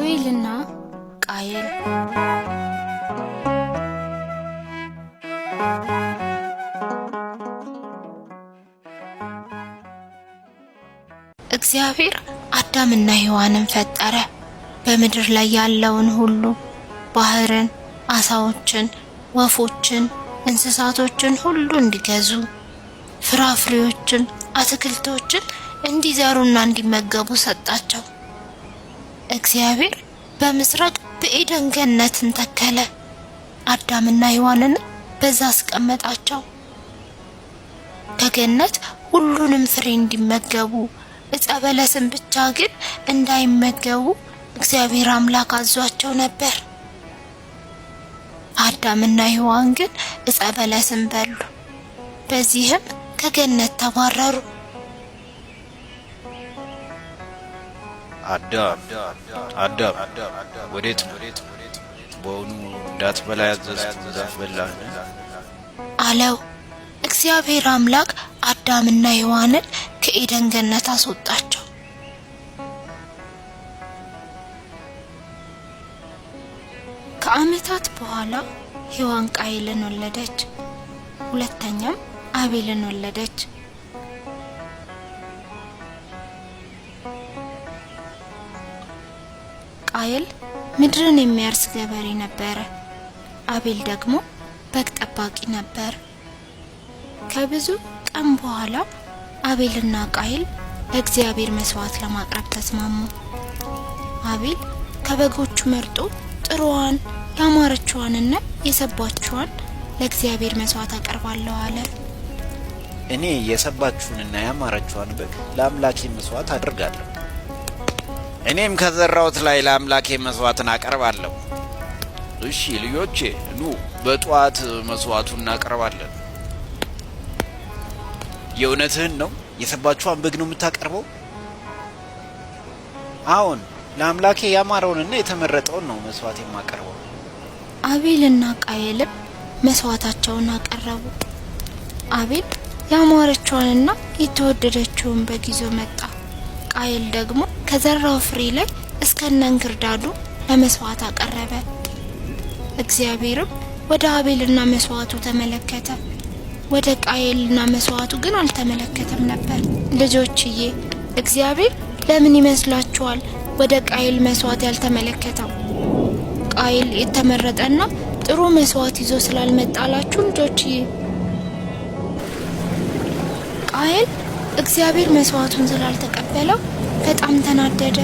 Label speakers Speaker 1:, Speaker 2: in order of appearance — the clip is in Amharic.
Speaker 1: አቤልና ቃየል። እግዚአብሔር አዳምና ሔዋንን ፈጠረ። በምድር ላይ ያለውን ሁሉ ባህርን፣ አሳዎችን፣ ወፎችን፣ እንስሳቶችን ሁሉ እንዲገዙ፣ ፍራፍሬዎችን፣ አትክልቶችን እንዲዘሩና እንዲመገቡ ሰጣቸው። እግዚአብሔር በምስራቅ በኤደን ገነትን ተከለ። አዳምና ሔዋንን በዛ አስቀመጣቸው። ከገነት ሁሉንም ፍሬ እንዲመገቡ፣ ዕፀ በለስን ብቻ ግን እንዳይመገቡ እግዚአብሔር አምላክ አዟቸው ነበር። አዳምና ሔዋን ግን ዕፀ በለስን በሉ። በዚህም ከገነት ተባረሩ።
Speaker 2: አዳም ወዴት ነው? በእውኑ እንዳትበላ ያዘዝኩህን ዛፍ በላህን?
Speaker 1: አለው። እግዚአብሔር አምላክ አዳምና ሔዋንን ከኤደን ገነት አስወጣቸው። ከዓመታት በኋላ ሔዋን ቃየልን ወለደች። ሁለተኛም አቤልን ወለደች። ቃየል ምድርን የሚያርስ ገበሬ ነበር። አቤል ደግሞ በግ ጠባቂ ነበር። ከብዙ ቀን በኋላ አቤልና ቃየል ለእግዚአብሔር መስዋዕት ለማቅረብ ተስማሙ። አቤል ከበጎቹ መርጦ ጥሩዋን ያማረችዋንና የሰባችዋን ለእግዚአብሔር መስዋዕት አቀርባለሁ አለ።
Speaker 2: እኔ የሰባችሁንና ያማረችዋን በግ ለአምላኬ መስዋዕት አድርጋለሁ። እኔም ከዘራሁት ላይ ለአምላኬ መስዋዕትን አቀርባለሁ። እሺ ልጆቼ ኑ በጧት መስዋዕቱን እናቀርባለን። የእውነትህን ነው? የሰባችዋን በግ ነው የምታቀርበው? አዎን፣ ለአምላኬ ያማረውንና የተመረጠውን ነው መስዋዕት የማቀርበው።
Speaker 1: አቤልና ቃየልም መስዋዕታቸውን አቀረቡ። አቤል ያማረችዋንና የተወደደችውን በግ ይዞ መጣ። ቃየል ደግሞ ከዘራው ፍሬ ላይ እስከነ እንክርዳዱ ለመስዋዕት አቀረበ። እግዚአብሔርም ወደ አቤልና መስዋዕቱ ተመለከተ፣ ወደ ቃየልና መስዋዕቱ ግን አልተመለከተም ነበር። ልጆችዬ እግዚአብሔር ለምን ይመስላችኋል ወደ ቃየል መስዋዕት ያልተመለከተው? ቃየል የተመረጠና ጥሩ መስዋዕት ይዞ ስላልመጣላችሁ ልጆችዬ። ቃየል እግዚአብሔር መስዋዕቱን ስላልተቀበለው በጣም ተናደደ።